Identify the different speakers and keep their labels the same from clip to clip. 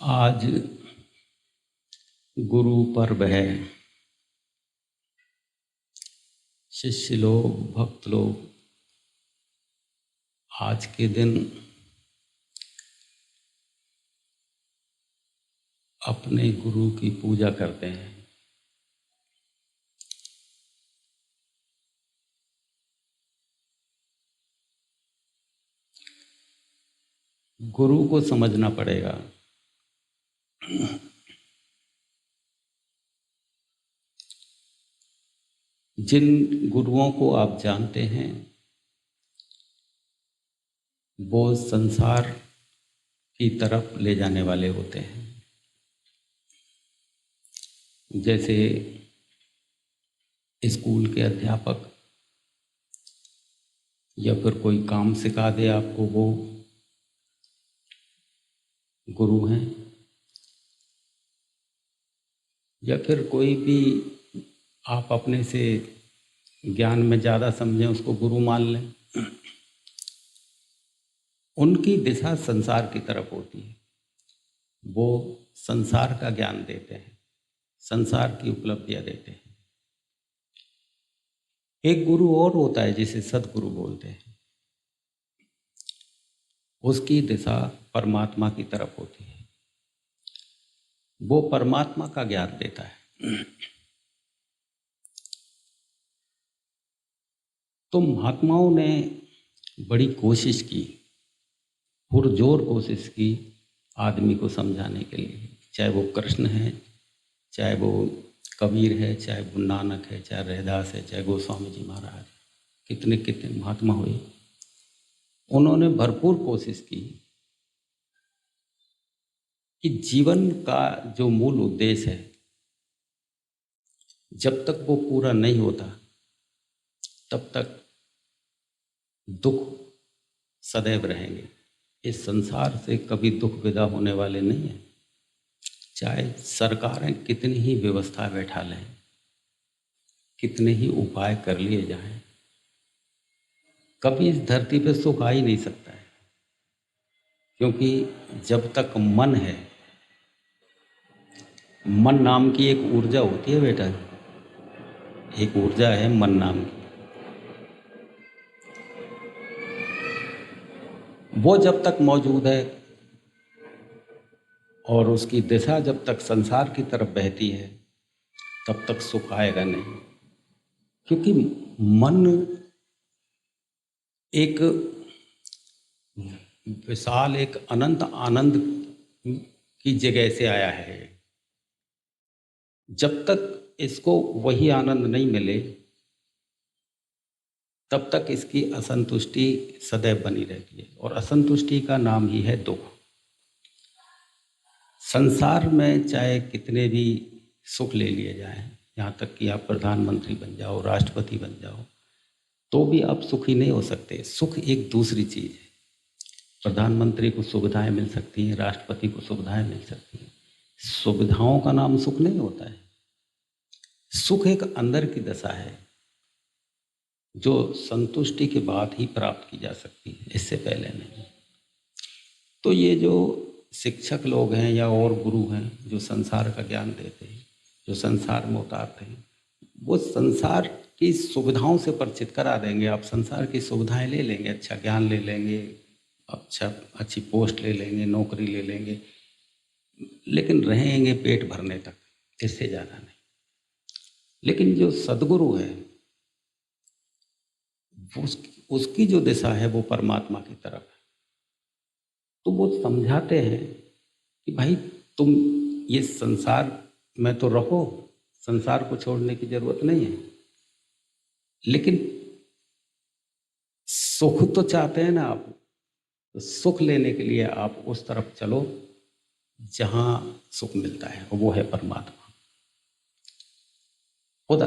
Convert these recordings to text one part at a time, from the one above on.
Speaker 1: आज गुरु पर्व है। शिष्य लोग, भक्त लोग आज के दिन अपने गुरु की पूजा करते हैं। गुरु को समझना पड़ेगा। जिन गुरुओं को आप जानते हैं वो संसार की तरफ ले जाने वाले होते हैं। जैसे स्कूल के अध्यापक या फिर कोई काम सिखा दे आपको, वो गुरु हैं। या फिर कोई भी आप अपने से ज्ञान में ज़्यादा समझें, उसको गुरु मान लें। उनकी दिशा संसार की तरफ होती है। वो संसार का ज्ञान देते हैं, संसार की उपलब्धियां देते हैं। एक गुरु और होता है जिसे सद्गुरु बोलते हैं। उसकी दिशा परमात्मा की तरफ होती है। वो परमात्मा का ज्ञान देता है। तो महात्माओं ने बड़ी कोशिश की, पुरजोर कोशिश की आदमी को समझाने के लिए। चाहे वो कृष्ण है, चाहे वो कबीर है, चाहे वो नानक है, चाहे रैदास है, चाहे गोस्वामी जी महाराज, कितने कितने महात्मा हुए। उन्होंने भरपूर कोशिश की कि जीवन का जो मूल उद्देश्य है, जब तक वो पूरा नहीं होता तब तक दुख सदैव रहेंगे। इस संसार से कभी दुख विदा होने वाले नहीं है। चाहे सरकारें कितनी ही व्यवस्था बैठा लें, कितने ही उपाय कर लिए जाएं, कभी इस धरती पे सुख आ ही नहीं सकता है। क्योंकि जब तक मन है, मन नाम की एक ऊर्जा होती है बेटा, एक ऊर्जा है मन नाम की। वो जब तक मौजूद है और उसकी दिशा जब तक संसार की तरफ बहती है, तब तक सुख आएगा नहीं। क्योंकि मन एक विशाल, एक अनंत आनंद की जगह से आया है। जब तक इसको वही आनंद नहीं मिले, तब तक इसकी असंतुष्टि सदैव बनी रहती है। और असंतुष्टि का नाम ही है दुख। संसार में चाहे कितने भी सुख ले लिए जाएं, यहाँ तक कि आप प्रधानमंत्री बन जाओ, राष्ट्रपति बन जाओ, तो भी आप सुखी नहीं हो सकते। सुख एक दूसरी चीज़ है। प्रधानमंत्री को सुविधाएं मिल सकती हैं, राष्ट्रपति को सुविधाएं मिल सकती हैं। सुविधाओं का नाम सुख नहीं होता है। सुख एक अंदर की दशा है जो संतुष्टि के बाद ही प्राप्त की जा सकती है, इससे पहले नहीं। तो ये जो शिक्षक लोग हैं या और गुरु हैं जो संसार का ज्ञान देते हैं, जो संसार में उतारते हैं, वो संसार की सुविधाओं से परिचित करा देंगे। आप संसार की सुविधाएं ले लेंगे, अच्छा ज्ञान ले लेंगे, अच्छी पोस्ट ले लेंगे, नौकरी ले लेंगे, लेकिन रहेंगे पेट भरने तक, इससे ज़्यादा नहीं। लेकिन जो सद्गुरु है, उसकी जो दिशा है वो परमात्मा की तरफ है। तो वो समझाते हैं कि भाई तुम ये संसार में तो रहो, संसार को छोड़ने की जरूरत नहीं है, लेकिन सुख तो चाहते हैं ना आप। तो सुख लेने के लिए आप उस तरफ चलो जहां सुख मिलता है, वो है परमात्मा खुदा।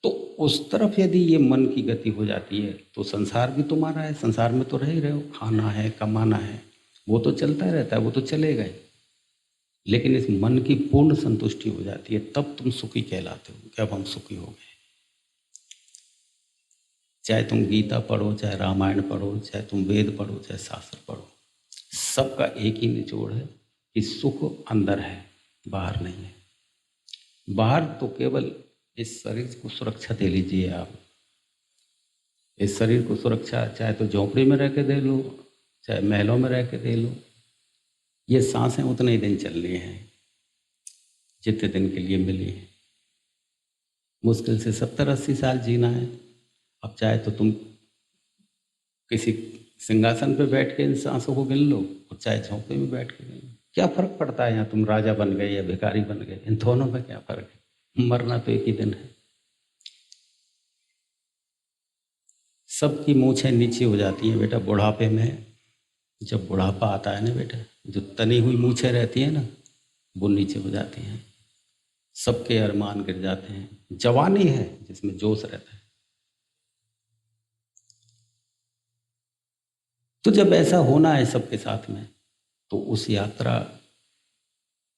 Speaker 1: तो उस तरफ यदि ये मन की गति हो जाती है तो संसार भी तुम्हारा है, संसार में तो रह ही रहे हो, खाना है, कमाना है, वो तो चलता रहता है, वो तो चलेगा ही। लेकिन इस मन की पूर्ण संतुष्टि हो जाती है, तब तुम सुखी कहलाते हो कि अब हम सुखी हो गए। चाहे तुम गीता पढ़ो, चाहे रामायण पढ़ो, चाहे तुम वेद पढ़ो, चाहे शास्त्र पढ़ो, सबका एक ही निचोड़ है कि सुख अंदर है, बाहर नहीं है। बाहर तो केवल इस शरीर को सुरक्षा दे लीजिए आप। इस शरीर को सुरक्षा चाहे तो झोंपड़ी में रह के दे लो, चाहे महलों में रह के दे लो। ये सांसें उतने ही दिन चलनी हैं जितने दिन के लिए मिली है। मुश्किल से 70-80 साल जीना है। अब चाहे तो तुम किसी सिंहासन पे बैठ के इन सांसों को गिन लो, और चाहे झोंपड़े में बैठ के गिन लो। क्या फर्क पड़ता है? यहाँ तुम राजा बन गए या भिखारी बन गए, इन दोनों में क्या फर्क है? मरना तो एक ही दिन है। सबकी मूछें नीचे हो जाती हैं बेटा बुढ़ापे में। जब बुढ़ापा आता है ना बेटा, जो तनी हुई मूछें रहती हैं ना, वो नीचे हो जाती हैं। सबके अरमान गिर जाते हैं। जवानी है जिसमें जोश रहता है। तो जब ऐसा होना है सबके साथ में, तो उस यात्रा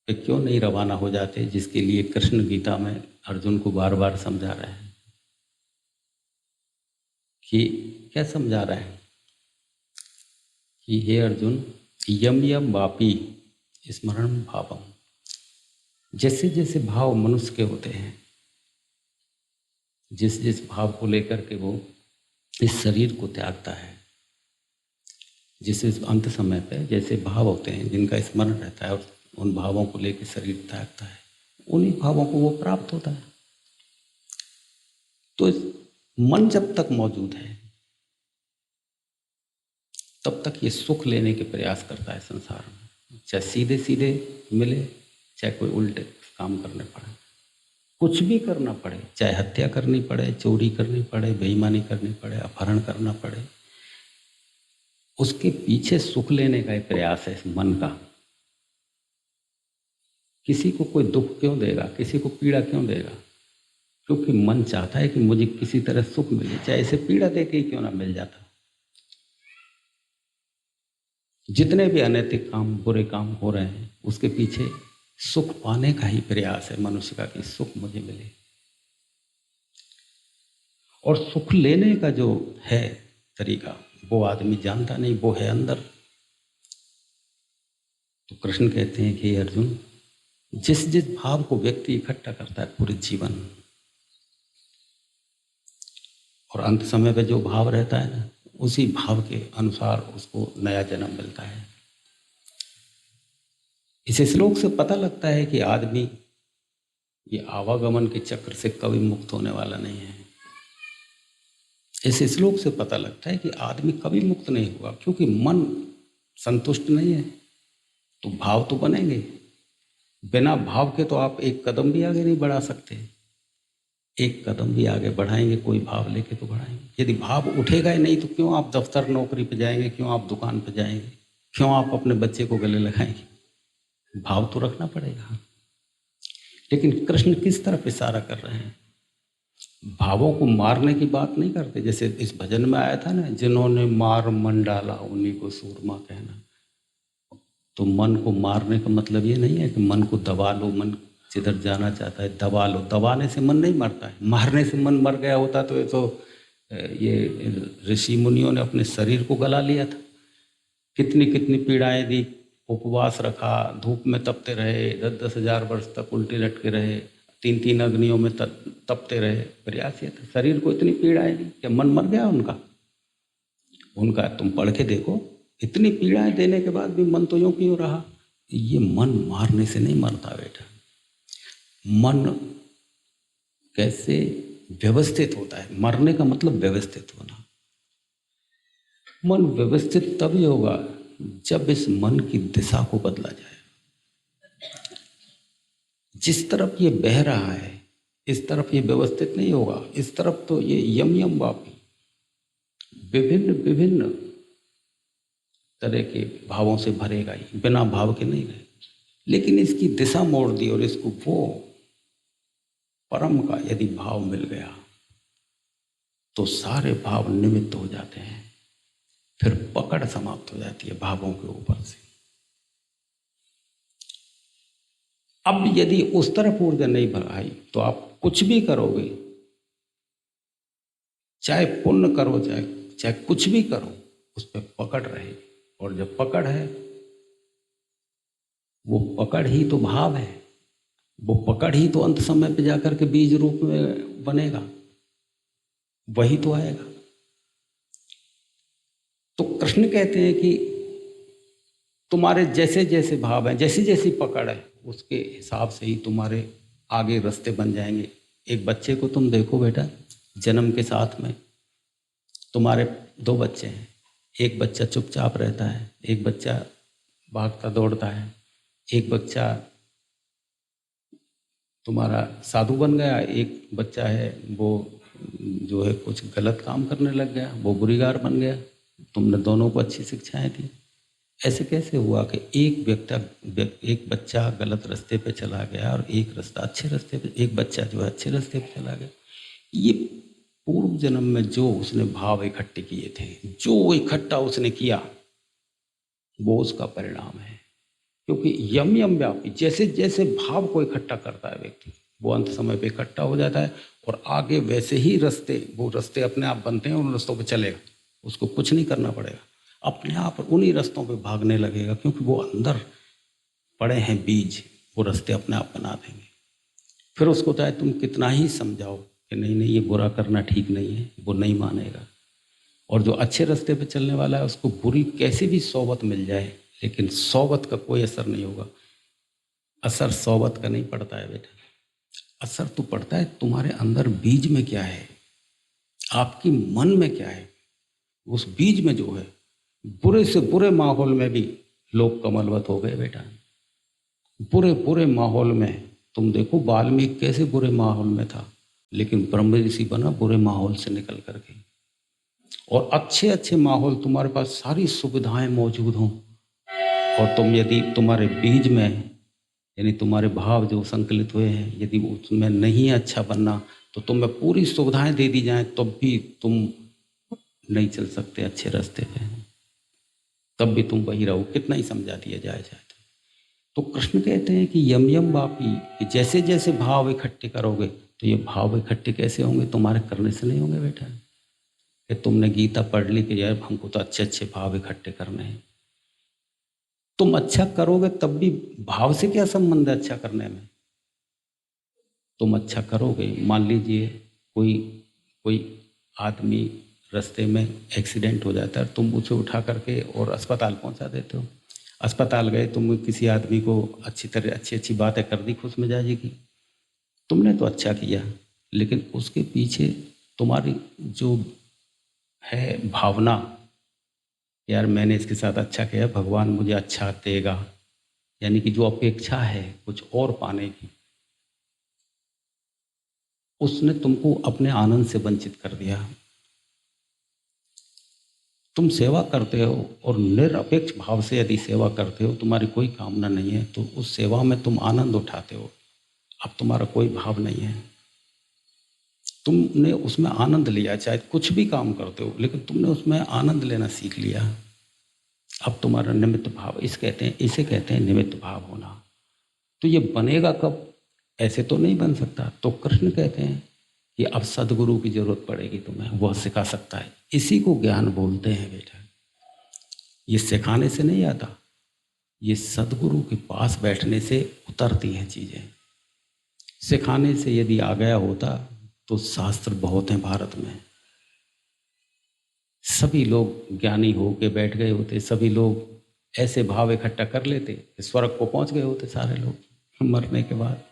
Speaker 1: पे क्यों नहीं रवाना हो जाते, जिसके लिए कृष्ण गीता में अर्जुन को बार बार समझा रहे हैं। कि क्या समझा रहे हैं? कि हे अर्जुन, यम यम वापी स्मरण भावम। जैसे जैसे भाव मनुष्य के होते हैं, जिस जिस भाव को लेकर के वो इस शरीर को त्यागता है, जिस अंत समय पे जैसे भाव होते हैं जिनका स्मरण रहता है और उन भावों को लेकर शरीर त्यागता है, उन्हीं भावों को वो प्राप्त होता है। तो मन जब तक मौजूद है तब तक ये सुख लेने के प्रयास करता है संसार में, चाहे सीधे सीधे मिले, चाहे कोई उल्टे काम करने पड़े, कुछ भी करना पड़े, चाहे हत्या करनी पड़े, चोरी करनी पड़े, बेईमानी करनी पड़े, अपहरण करना पड़े, उसके पीछे सुख लेने का एक प्रयास है इस मन का। किसी को कोई दुख क्यों देगा, किसी को पीड़ा क्यों देगा? क्योंकि मन चाहता है कि मुझे किसी तरह सुख मिले, चाहे इसे पीड़ा दे के ही क्यों ना मिल जाता। जितने भी अनैतिक काम, बुरे काम हो रहे हैं, उसके पीछे सुख पाने का ही प्रयास है मनुष्य का, कि सुख मुझे मिले। और सुख लेने का जो है तरीका, वो आदमी जानता नहीं, वो है अंदर। तो कृष्ण कहते हैं कि अर्जुन, जिस जिस भाव को व्यक्ति इकट्ठा करता है पूरे जीवन, और अंत समय पे जो भाव रहता है ना, उसी भाव के अनुसार उसको नया जन्म मिलता है। इस श्लोक से पता लगता है कि आदमी ये आवागमन के चक्र से कभी मुक्त होने वाला नहीं है। इस श्लोक से पता लगता है कि आदमी कभी मुक्त नहीं होगा, क्योंकि मन संतुष्ट नहीं है। तो भाव तो बनेंगे, बिना भाव के तो आप एक कदम भी आगे नहीं बढ़ा सकते। एक कदम भी आगे बढ़ाएंगे कोई भाव लेके तो बढ़ाएंगे। यदि भाव उठेगा ही नहीं तो क्यों आप दफ्तर नौकरी पे जाएंगे, क्यों आप दुकान पे जाएंगे, क्यों आप अपने बच्चे को गले लगाएंगे? भाव तो रखना पड़ेगा। लेकिन कृष्ण किस तरफ इशारा कर रहे हैं? भावों को मारने की बात नहीं करते। जैसे इस भजन में आया था ना, जिन्होंने मार मन डाला उन्हीं को सूरमा कहना। तो मन को मारने का मतलब ये नहीं है कि मन को दबा लो, मन जिधर जाना चाहता है दबा लो। दबाने से मन नहीं मरता है, मारने से मन मर गया होता तो ये ऋषि मुनियों ने अपने शरीर को गला लिया था। कितनी कितनी पीड़ाएं दी, उपवास रखा, धूप में तपते रहे, 10-10 हजार वर्ष तक उल्टे लटके रहे, 3-3 अग्नियों में तपते रहे। प्रयास ये था, शरीर को इतनी पीड़ाएं दी, क्या मन मर गया उनका? तुम पढ़ के देखो, इतनी पीड़ाएं देने के बाद भी मन तो यूं क्यों रहा? ये मन मारने से नहीं मरता बेटा। मन कैसे व्यवस्थित होता है? मरने का मतलब व्यवस्थित होना। मन व्यवस्थित तभी होगा जब इस मन की दिशा को बदला जाए। जिस तरफ ये बह रहा है इस तरफ ये व्यवस्थित नहीं होगा, इस तरफ तो ये यम यम वापी विभिन्न विभिन्न तरह के भावों से भरेगा ही, बिना भाव के नहीं रहे। लेकिन इसकी दिशा मोड़ दी और इसको वो परम का यदि भाव मिल गया तो सारे भाव निमित्त हो जाते हैं। फिर पकड़ समाप्त हो जाती है भावों के ऊपर से। अब यदि उस तरफ ऊर्जा नहीं बढ़ाई तो आप कुछ भी करोगे, चाहे पुण्य करो चाहे कुछ भी करो, उस पर पकड़ रहेगी। और जब पकड़ है, वो पकड़ ही तो भाव है, वो पकड़ ही तो अंत समय पे जाकर के बीज रूप में बनेगा, वही तो आएगा। तो कृष्ण कहते हैं कि तुम्हारे जैसे जैसे भाव हैं, जैसी जैसी पकड़ है, उसके हिसाब से ही तुम्हारे आगे रास्ते बन जाएंगे। एक बच्चे को तुम देखो बेटा, जन्म के साथ में तुम्हारे दो बच्चे हैं, एक बच्चा चुपचाप रहता है, एक बच्चा भागता दौड़ता है, एक बच्चा तुम्हारा साधु बन गया, एक बच्चा है वो जो है कुछ गलत काम करने लग गया, वो बुरीगार बन गया। तुमने दोनों को अच्छी शिक्षाएं दी। ऐसे कैसे हुआ कि एक बच्चा गलत रास्ते पे चला गया और एक रास्ता अच्छे रास्ते पे, एक बच्चा जो है अच्छे रास्ते पे चला गया? ये पूर्व जन्म में जो उसने भाव इकट्ठे किए थे, जो इकट्ठा उसने किया, वो उसका परिणाम है। क्योंकि यम यम व्यापी, जैसे जैसे भाव को इकट्ठा करता है व्यक्ति, वो अंत समय पे इकट्ठा हो जाता है और आगे वैसे ही वो रास्ते अपने आप बनते हैं, उन रास्तों पे चलेगा, उसको कुछ नहीं करना पड़ेगा, अपने आप उन्हीं रास्तों पे भागने लगेगा, क्योंकि वो अंदर पड़े हैं बीज, वो रास्ते अपने आप बना देंगे। फिर उसको चाहे तुम कितना ही समझाओ कि नहीं नहीं ये बुरा करना ठीक नहीं है, वो नहीं मानेगा। और जो अच्छे रास्ते पे चलने वाला है, उसको बुरी कैसी भी सोबत मिल जाए, लेकिन सोबत का कोई असर नहीं होगा। असर सोबत का नहीं पड़ता है बेटा, असर तो पड़ता है तुम्हारे अंदर बीज में क्या है, आपकी मन में क्या है। उस बीज में जो है, बुरे से बुरे माहौल में भी लोग कमलवत हो गए बेटा। बुरे बुरे माहौल में तुम देखो, वाल्मीकि कैसे बुरे माहौल में था, लेकिन ब्रह्म ऋषि बना बुरे माहौल से निकल करके। और अच्छे अच्छे माहौल, तुम्हारे पास सारी सुविधाएं मौजूद हों, और तुम यदि तुम्हारे बीज में, यानी तुम्हारे भाव जो संकलित हुए हैं, यदि उसमें नहीं अच्छा बनना, तो तुम्हें पूरी सुविधाएं दे दी जाएं, तब भी तुम नहीं चल सकते अच्छे रास्ते पे, तब भी तुम वही रहो, कितना ही समझा दिया जाए। तो कृष्ण कहते हैं कि यम यम वापी, कि जैसे जैसे भाव इकट्ठे करोगे, तो ये भाव इकट्ठे कैसे होंगे? तुम्हारे करने से नहीं होंगे बेटा। कि तुमने गीता पढ़ ली कि यार हमको तो अच्छे अच्छे भाव इकट्ठे करने हैं, तुम अच्छा करोगे तब भी भाव से क्या संबंध है अच्छा करने में? तुम अच्छा करोगे, मान लीजिए कोई कोई आदमी रास्ते में एक्सीडेंट हो जाता है, तुम उसे उठा करके और अस्पताल पहुंचा देते हो। अस्पताल गए, तुम किसी आदमी को अच्छी तरह अच्छी अच्छी बातें कर दी खुश मिजाजी की, तुमने तो अच्छा किया, लेकिन उसके पीछे तुम्हारी जो है भावना, यार मैंने इसके साथ अच्छा किया, भगवान मुझे अच्छा देगा, यानी कि जो अपेक्षा है कुछ और पाने की, उसने तुमको अपने आनंद से वंचित कर दिया। तुम सेवा करते हो और निरपेक्ष भाव से यदि सेवा करते हो, तुम्हारी कोई कामना नहीं है, तो उस सेवा में तुम आनंद उठाते हो। अब तुम्हारा कोई भाव नहीं है, तुमने उसमें आनंद लिया, चाहे कुछ भी काम करते हो, लेकिन तुमने उसमें आनंद लेना सीख लिया। अब तुम्हारा निमित्त भाव, इसे कहते हैं निमित्त भाव होना। तो ये बनेगा कब? ऐसे तो नहीं बन सकता। तो कृष्ण कहते हैं कि अब सदगुरु की जरूरत पड़ेगी तुम्हें, वह सिखा सकता है। इसी को ज्ञान बोलते हैं बेटा। ये सिखाने से नहीं आता, ये सदगुरु के पास बैठने से उतरती हैं चीजें। सिखाने से यदि आ गया होता तो शास्त्र बहुत हैं भारत में, सभी लोग ज्ञानी हो के बैठ गए होते, सभी लोग ऐसे भाव इकट्ठा कर लेते कि स्वर्ग को पहुंच गए होते सारे लोग मरने के बाद।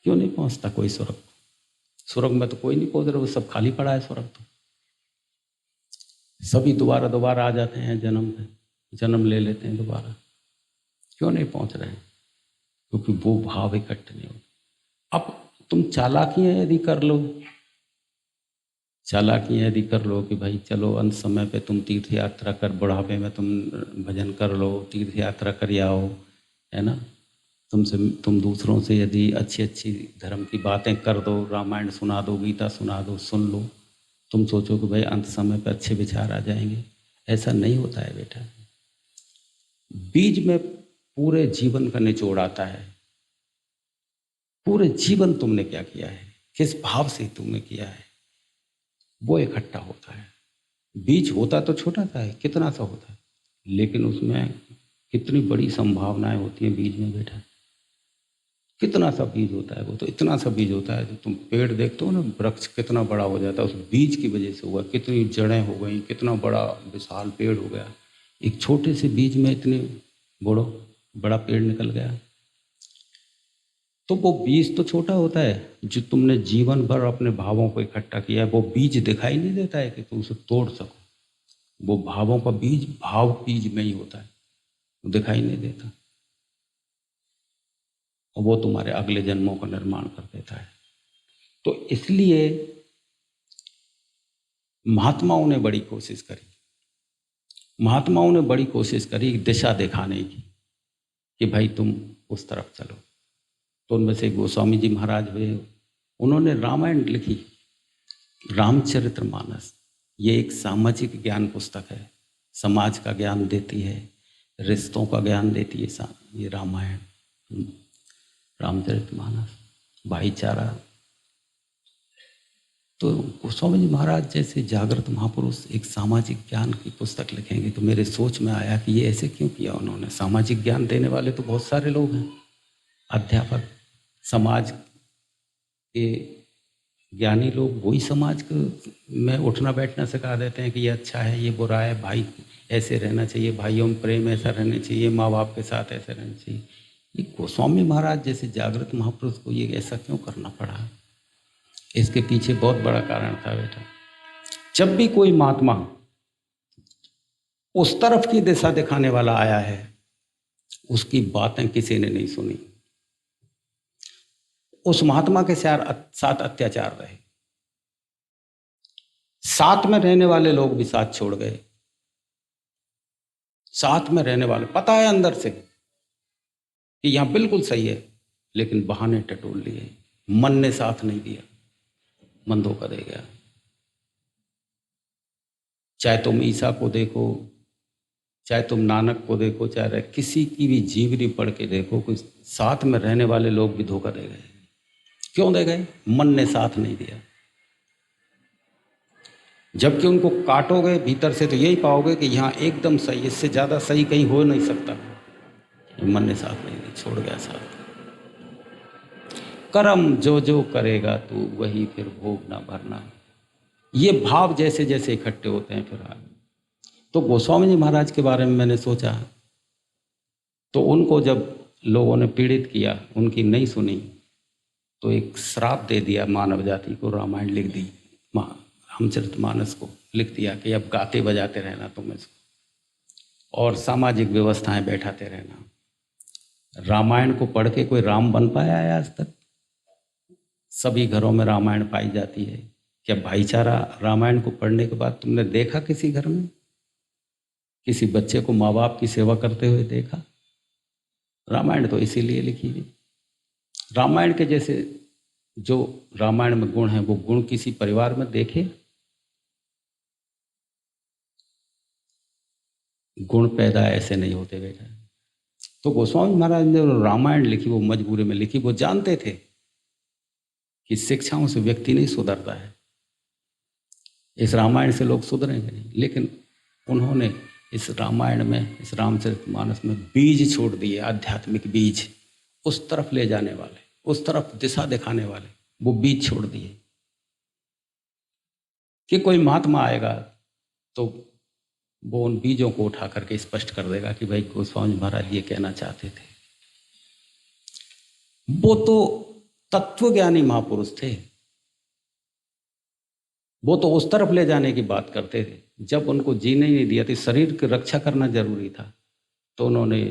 Speaker 1: क्यों नहीं पहुंचता कोई स्वर्ग? स्वर्ग में तो कोई नहीं पहुंच रहा, वो सब खाली पड़ा है स्वर्ग। तो सभी दोबारा दोबारा आ जाते हैं, जन्म ले लेते हैं दोबारा। क्यों नहीं पहुंच रहे? क्योंकि वो भाव इकट्ठे नहीं होते। अब तुम चालाकियां यदि कर लो, चालाकियां यदि कर लो कि भाई चलो अंत समय पे तुम तीर्थ यात्रा कर, बुढ़ापे में तुम भजन कर लो, तीर्थ यात्रा कर आओ, है ना, तुम दूसरों से यदि अच्छी अच्छी धर्म की बातें कर दो, रामायण सुना दो, गीता सुना दो, सुन लो, तुम सोचो कि भाई अंत समय पे अच्छे विचार आ जाएंगे। ऐसा नहीं होता है बेटा। बीज में पूरे जीवन का निचोड़ आता है। पूरे जीवन तुमने क्या किया है, किस भाव से तुमने किया है, वो इकट्ठा होता है। बीज होता तो छोटा सा है, कितना सा होता है, लेकिन उसमें कितनी बड़ी संभावनाएं होती हैं बीज में बेटा। कितना सा बीज होता है वो, तो इतना सा बीज होता है। जो तुम पेड़ देखते हो ना, वृक्ष कितना बड़ा हो जाता है उस बीज की वजह से हुआ। कितनी जड़ें हो गई, कितना बड़ा विशाल पेड़ हो गया। एक छोटे से बीज में इतने बड़ा पेड़ निकल गया। तो वो बीज तो छोटा होता है, जो तुमने जीवन भर अपने भावों को इकट्ठा किया है, वो बीज दिखाई नहीं देता है कि तुम उसे तोड़ सको। वो भावों का बीज भाव बीज में ही होता है, वो दिखाई नहीं देता, और वो तुम्हारे अगले जन्मों का निर्माण कर देता है। तो इसलिए महात्माओं ने बड़ी कोशिश करी, महात्माओं ने बड़ी कोशिश करी दिशा दिखाने की कि भाई तुम उस तरफ चलो। तो उनमें से गोस्वामी जी महाराज हुए, उन्होंने रामायण लिखी, रामचरितमानस। ये एक सामाजिक ज्ञान पुस्तक है, समाज का ज्ञान देती है, रिश्तों का ज्ञान देती है ये रामायण, रामचरितमानस, भाईचारा। तो गोस्वामी जी महाराज जैसे जागृत महापुरुष एक सामाजिक ज्ञान की पुस्तक लिखेंगे, तो मेरे सोच में आया कि ये ऐसे क्यों किया उन्होंने। सामाजिक ज्ञान देने वाले तो बहुत सारे लोग हैं, अध्यापक, समाज के ज्ञानी लोग, वही समाज में उठना बैठना सिखा देते हैं कि ये अच्छा है, ये बुरा है, भाई ऐसे रहना चाहिए, भाइयों में प्रेम ऐसा रहना चाहिए, माँ बाप के साथ ऐसे रहना चाहिए। ये गोस्वामी महाराज जैसे जागृत महापुरुष को ये ऐसा क्यों करना पड़ा? इसके पीछे बहुत बड़ा कारण था बेटा। जब भी कोई महात्मा उस तरफ की दिशा दिखाने वाला आया है, उसकी बातें किसी ने नहीं सुनी। उस महात्मा के साथ अत्याचार रहे, साथ में रहने वाले लोग भी साथ छोड़ गए। साथ में रहने वाले पता है अंदर से कि यहां बिल्कुल सही है, लेकिन बहाने टटोल लिए, मन ने साथ नहीं दिया, मन धोखा दे गया। चाहे तुम ईसा को देखो, चाहे तुम नानक को देखो, चाहे किसी की भी जीवनी पढ़ के देखो, कोई साथ में रहने वाले लोग भी धोखा दे गए। क्यों दे गए? मन ने साथ नहीं दिया। जबकि उनको काटोगे भीतर से तो यही पाओगे कि यहाँ एकदम सही, इससे ज़्यादा सही कहीं हो नहीं सकता। मन ने साथ नहीं दिया, छोड़ गया साथ। कर्म जो जो करेगा तू वही फिर भोग ना भरना। ये भाव जैसे जैसे इकट्ठे होते हैं फिर आगे। तो गोस्वामी जी महाराज के बारे में मैंने सोचा, तो उनको जब लोगों ने पीड़ित किया, उनकी नहीं सुनी, तो एक श्राप दे दिया मानव जाति को, रामायण लिख दी, रामचरितमानस को लिख दिया कि अब गाते बजाते रहना तुम इसको, और सामाजिक व्यवस्थाएं बैठाते रहना। रामायण को पढ़ के कोई राम बन पाया है आज तक? सभी घरों में रामायण पाई जाती है। क्या भाईचारा रामायण को पढ़ने के बाद तुमने देखा किसी घर में? किसी बच्चे को माँ बाप की सेवा करते हुए देखा? रामायण तो इसीलिए लिखी गई। रामायण के जैसे जो रामायण में गुण है, वो गुण किसी परिवार में देखे? गुण पैदा ऐसे नहीं होते बेटा। तो गोस्वामी महाराज ने रामायण लिखी, वो मजबूरी में लिखी। वो जानते थे कि शिक्षाओं से व्यक्ति नहीं सुधरता है, इस रामायण से लोग सुधरेंगे नहीं, लेकिन उन्होंने इस रामायण में, इस रामचरितमानस में बीज छोड़ दिए, आध्यात्मिक बीज, उस तरफ ले जाने वाले, उस तरफ दिशा दिखाने वाले, वो बीज छोड़ दिए। कि कोई महात्मा आएगा तो वो उन बीजों को उठा करके स्पष्ट कर देगा कि भाई गोस्वामी महाराज ये कहना चाहते थे। वो तो तत्वज्ञानी महापुरुष थे, वो तो उस तरफ ले जाने की बात करते थे। जब उनको जीने ही नहीं दिया थी, शरीर की रक्षा करना जरूरी था, तो उन्होंने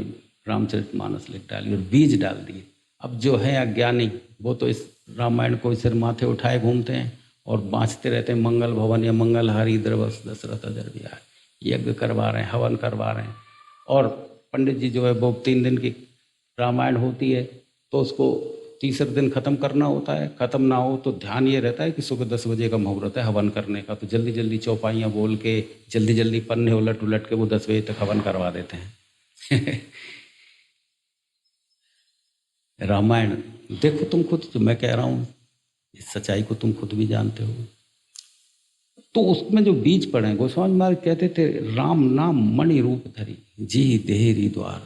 Speaker 1: रामचरितमानस लिख डाली और बीज डाल दिए। अब जो है अज्ञानी, वो तो इस रामायण को सिर माथे उठाए घूमते हैं और बाँचते रहते हैं, मंगल भवन या मंगलहारी द्रवस दशरथ अजर विहार, यज्ञ करवा रहे हैं, हवन करवा रहे हैं। और पंडित जी जो है वो 3 दिन की रामायण होती है, तो उसको तीसरे दिन खत्म करना होता है। खत्म ना हो तो ध्यान ये रहता है कि सुबह 10 बजे का मुहूर्त है हवन करने का, तो जल्दी जल्दी चौपाइयाँ बोल के, जल्दी जल्दी पन्ने उलट उलट के वो 10 बजे तक हवन करवा देते हैं। रामायण देखो तुम खुद, जो मैं कह रहा हूँ इस सच्चाई को तुम खुद भी जानते हो। तो उसमें जो बीज पड़े हैं, गोस्वामी महाराज कहते थे राम नाम मणि रूप धरी, जी देहरी द्वार,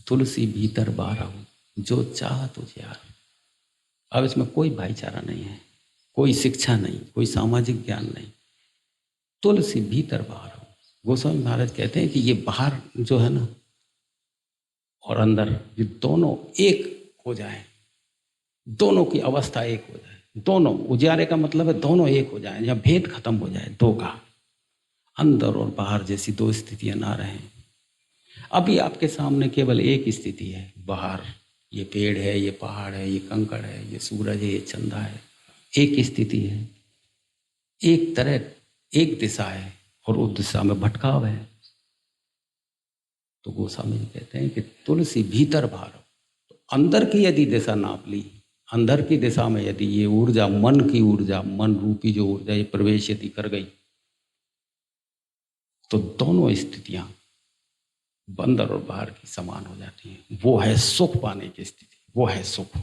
Speaker 1: तुलसी भीतर बारहु, जो चाह तुझे यार। अब इसमें कोई भाईचारा नहीं है, कोई शिक्षा नहीं, कोई सामाजिक ज्ञान नहीं, तुलसी भीतर बाहर हो। गोस्वामी महाराज कहते हैं कि ये बाहर जो है ना और अंदर, ये दोनों एक हो जाए, दोनों की अवस्था एक हो जाए, दोनों उजारे का मतलब है दोनों एक हो जाए, या भेद खत्म हो जाए दो का, अंदर और बाहर जैसी दो स्थितियां ना रहें। अभी आपके सामने केवल एक स्थिति है, बाहर ये पेड़ है, ये पहाड़ है, ये कंकड़ है, ये सूरज है, ये चंदा है, एक स्थिति है, एक तरह, एक दिशा है, और उस दिशा में भटकाव है। तो गोस्वामी जी कहते हैं कि तुलसी भीतर बाहर हो। तो अंदर की यदि दिशा नाप ली, अंदर की दिशा में यदि ये ऊर्जा, मन की ऊर्जा, मन रूपी जो ऊर्जा ये प्रवेश यदि कर गई, तो दोनों स्थितियां अंदर और बाहर की समान हो जाती हैं। वो है सुख पाने की स्थिति, वो है सुख।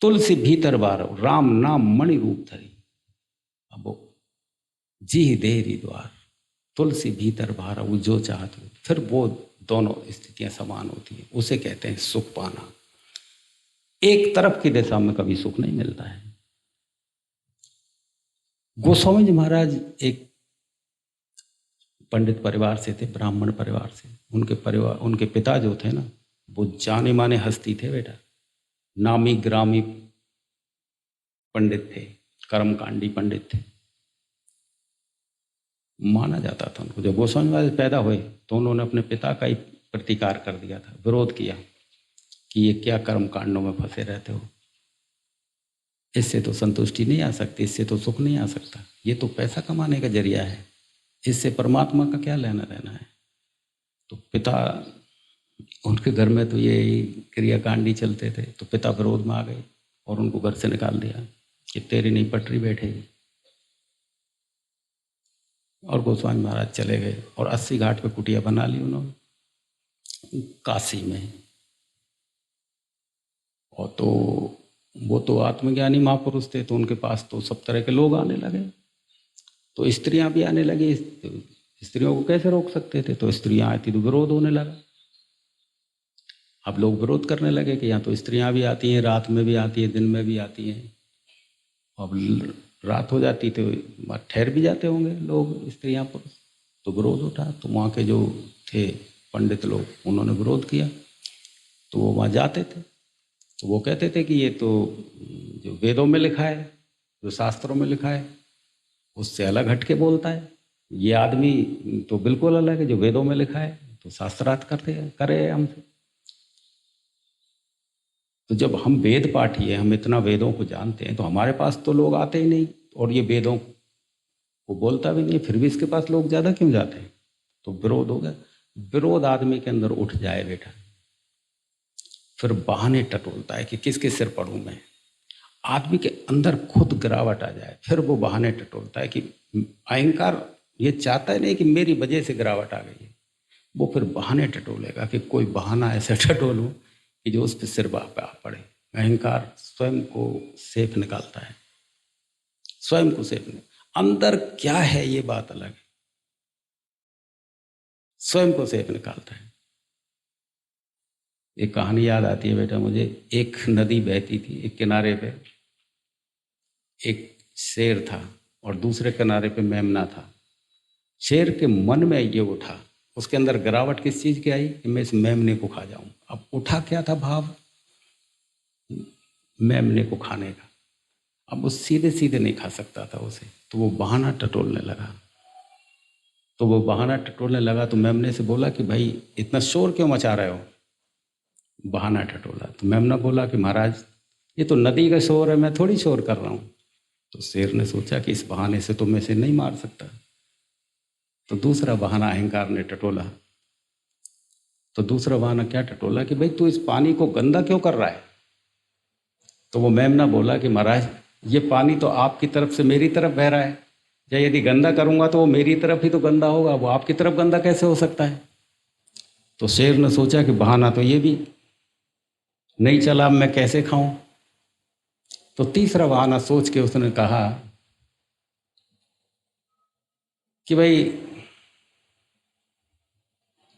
Speaker 1: तुलसी भीतर बार राम नाम मणि रूप धरी, अब वो जी देरी द्वार, तुलसी भीतर बाहर वो जो चाहते हो, फिर वो दोनों स्थितियां समान होती हैं, उसे कहते हैं सुख पाना। एक तरफ की दिशा में कभी सुख नहीं मिलता है। गोस्वामी जी महाराज एक पंडित परिवार से थे, ब्राह्मण परिवार से। उनके पिता जो थे ना, वो जाने माने हस्ती थे बेटा, नामी ग्रामी पंडित थे, कर्मकांडी पंडित थे, माना जाता था उनको। जब गोस्वामी महाराज पैदा हुए तो उन्होंने अपने पिता का ही प्रतिकार कर दिया था, विरोध किया कि ये क्या कर्म कांडों में फंसे रहते हो, इससे तो संतुष्टि नहीं आ सकती, इससे तो सुख नहीं आ सकता, ये तो पैसा कमाने का जरिया है, इससे परमात्मा का क्या लेना देना है। तो पिता, उनके घर में तो ये क्रियाकांडी चलते थे, तो पिता विरोध में आ गए और उनको घर से निकाल दिया कि तेरी नहीं पटरी बैठेगी। और गोस्वामी महाराज चले गए और 80 घाट पे कुटिया बना ली उन्होंने काशी में। और तो वो तो आत्मज्ञानी महापुरुष थे, तो उनके पास तो सब तरह के लोग आने लगे, तो स्त्रियां भी आने लगी। स्त्रियों को कैसे रोक सकते थे, तो स्त्रियां आई थी तो विरोध होने लगा। अब लोग विरोध करने लगे कि यहाँ तो स्त्रियां भी आती हैं, रात में भी आती हैं, दिन में भी आती हैं। अब रात हो जाती तो ठहर भी जाते होंगे लोग, स्त्रियां पुरुष, तो विरोध उठा। तो वहाँ के जो थे पंडित लोग, उन्होंने विरोध किया। तो वो वहाँ जाते थे, तो वो कहते थे कि ये तो जो वेदों में लिखा है, जो शास्त्रों में लिखा है, उससे अलग हट के बोलता है। ये आदमी तो बिल्कुल अलग है, जो वेदों में लिखा है तो शास्त्रार्थ करते हैं, करे हमसे। तो जब हम वेद पाठी है, हम इतना वेदों को जानते हैं, तो हमारे पास तो लोग आते ही नहीं, और ये वेदों को बोलता भी नहीं, फिर भी इसके पास लोग ज़्यादा क्यों जाते हैं। तो विरोध हो गया। विरोध आदमी के अंदर उठ जाए बेटा, फिर बहाने टटोलता है कि किसके सिर पड़ूं मैं। आदमी के अंदर खुद गिरावट आ जाए, फिर वो बहाने टटोलता है कि अहंकार ये चाहता है नहीं कि मेरी वजह से गिरावट आ गई है, वो फिर बहाने टटोलेगा कि कोई बहाना ऐसे टटोलूं कि जो उस पर सिर पे आ पड़े। अहंकार स्वयं को सेफ निकालता है, स्वयं को सेफ नहीं। अंदर क्या है ये बात अलग है, स्वयं को सेफ निकालता है। एक कहानी याद आती है बेटा मुझे। एक नदी बहती थी, एक किनारे पे एक शेर था और दूसरे किनारे पे मेमना था। शेर के मन में ये उठा, उसके अंदर गिरावट किस चीज़ की आई कि मैं इस मेमने को खा जाऊं। अब उठा क्या था भाव, मेमने को खाने का। अब वो सीधे सीधे नहीं खा सकता था उसे, तो वो बहाना टटोलने लगा। तो मेमने से बोला कि भाई इतना शोर क्यों मचा रहे हो, बहाना टटोला। तो मेमना बोला कि महाराज ये तो नदी का शोर है, मैं थोड़ी शोर कर रहा हूँ। तो शेर ने सोचा कि इस बहाने से तो मैं इसे नहीं मार सकता, तो दूसरा बहाना अहंकार ने टटोला। तो दूसरा बहाना क्या टटोला कि भाई तू इस पानी को गंदा क्यों कर रहा है। तो वो मेमना बोला कि महाराज ये पानी तो आपकी तरफ से मेरी तरफ बह रहा है, या यदि गंदा करूंगा तो वो मेरी तरफ ही तो गंदा होगा, वो आपकी तरफ गंदा कैसे हो सकता है। तो शेर ने सोचा कि बहाना तो ये भी नहीं चला, अब मैं कैसे खाऊं। तो तीसरा बहाना सोच के उसने कहा कि भाई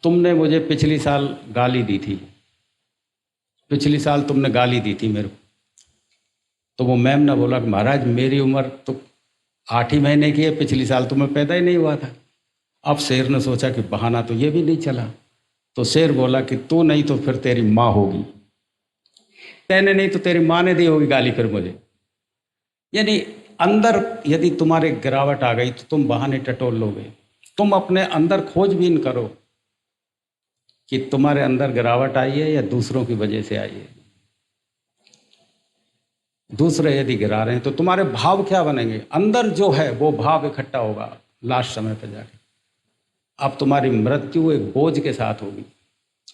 Speaker 1: तुमने मुझे पिछली साल गाली दी थी, पिछली साल तुमने गाली दी थी मेरे को। तो वो मैम ने बोला कि महाराज मेरी उम्र तो 8 ही महीने की है, पिछली साल तो मैं पैदा ही नहीं हुआ था। अब शेर ने सोचा कि बहाना तो ये भी नहीं चला, तो शेर बोला कि तू नहीं तो फिर तेरी माँ होगी, मैंने नहीं तो तेरी माँ ने दी होगी गाली फिर मुझे। यानी अंदर यदि तुम्हारे गिरावट आ गई तो तुम बहाने टटोल लोगे। तुम अपने अंदर खोजबीन करो कि तुम्हारे अंदर गिरावट आई है या दूसरों की वजह से आई है। दूसरे यदि गिरा रहे हैं तो तुम्हारे भाव क्या बनेंगे, अंदर जो है वो भाव इकट्ठा होगा लास्ट समय पर जाके। अब तुम्हारी मृत्यु एक बोझ के साथ होगी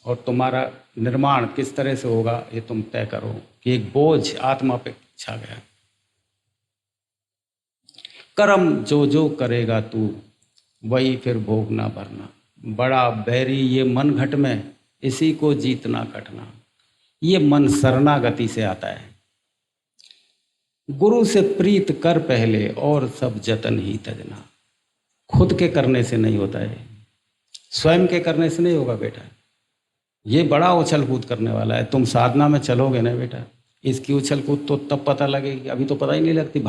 Speaker 1: और तुम्हारा निर्माण किस तरह से होगा ये तुम तय करो कि एक बोझ आत्मा पे छा गया। कर्म जो जो करेगा तू वही फिर भोगना भरना, बड़ा बैरी ये मन घट में इसी को जीतना कटना। ये मन शरणागति से आता है। गुरु से प्रीत कर पहले और सब जतन ही तजना। खुद के करने से नहीं होता है, स्वयं के करने से नहीं होगा बेटा। ये बड़ा उछल कूद करने वाला है। तुम साधना में चलोगे ना बेटा, इसकी उछल कूद तो तब पता लगेगी, अभी तो पता ही नहीं लगती।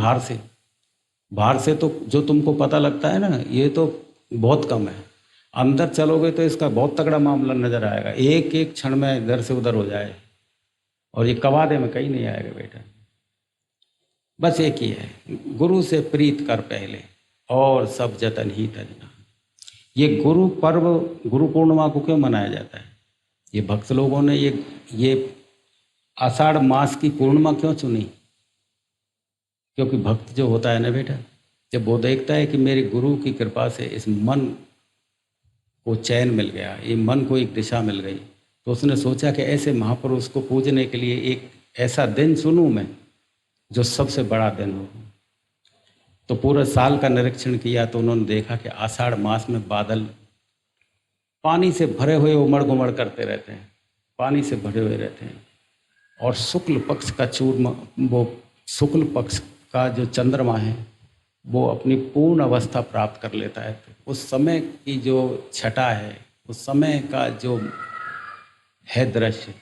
Speaker 1: बाहर से तो जो तुमको पता लगता है ना ये तो बहुत कम है। अंदर चलोगे तो इसका बहुत तगड़ा मामला नजर आएगा, एक एक क्षण में इधर से उधर हो जाए और ये कवादे में कहीं नहीं आएगा बेटा। बस एक ही है, गुरु से प्रीत कर पहले और सब जतन ही तजना। ये गुरु पर्व, गुरु पूर्णिमा को क्यों मनाया जाता है? ये भक्त लोगों ने ये आषाढ़ मास की पूर्णिमा क्यों चुनी? क्योंकि भक्त जो होता है ना बेटा, जब वो देखता है कि मेरे गुरु की कृपा से इस मन को चैन मिल गया, ये मन को एक दिशा मिल गई, तो उसने सोचा कि ऐसे महापुरुष को पूजने के लिए एक ऐसा दिन चुनूं मैं जो सबसे बड़ा दिन हो। तो पूरे साल का निरीक्षण किया तो उन्होंने देखा कि आषाढ़ मास में बादल पानी से भरे हुए उमड़ घुमड़ करते रहते हैं, पानी से भरे हुए रहते हैं, और शुक्ल पक्ष का चूरमा, वो शुक्ल पक्ष का जो चंद्रमा है वो अपनी पूर्ण अवस्था प्राप्त कर लेता है। तो उस समय की जो छटा है, उस समय का जो है दृश्य,